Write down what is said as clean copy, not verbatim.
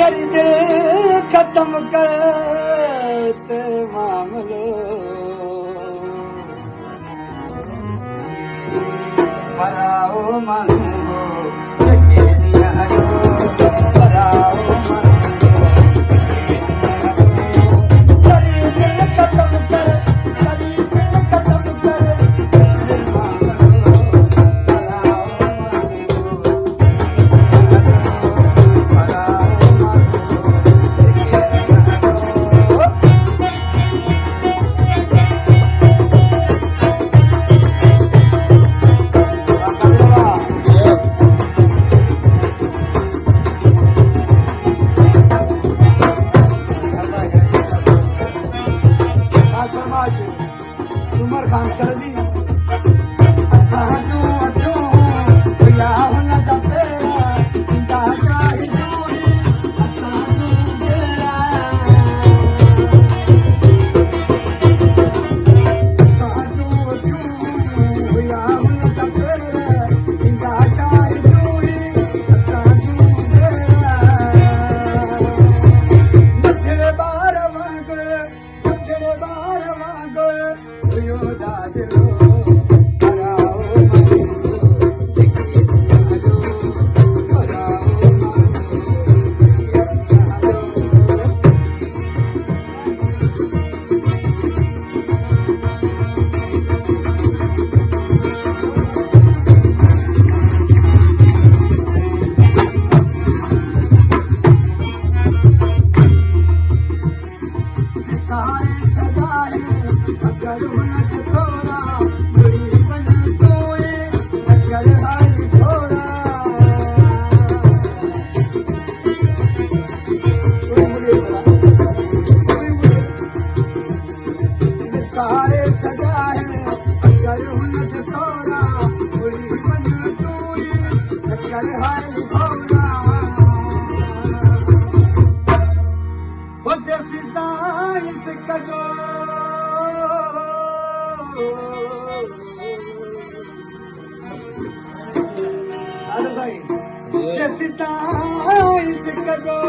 तेरी दिल खत्म करते मामलो पराओ मन हो लगे दिया पराओ मन तेरी दिल खत्म कर तेरी दिल खत्म कर सुमर खान शरजी साजू अजू भैया होना जपेरा दासा ही दूरी साजू तेरा साजू अजू भैया होना जपेरा दासा ही दूरी साजू तेरा नखरे बार वांगड़ यो दादलो पराओ मन जगी दियालो पराओ मन सारे सदाए अगर उनच थोड़ा बुरी बन कोए अगर हाल थोड़ा सारे सदाए अगर उनच थोड़ा बुरी बन कोए अगर हाल थोड़ा वो जैसी दाइस कजो जैसी दाइस कजो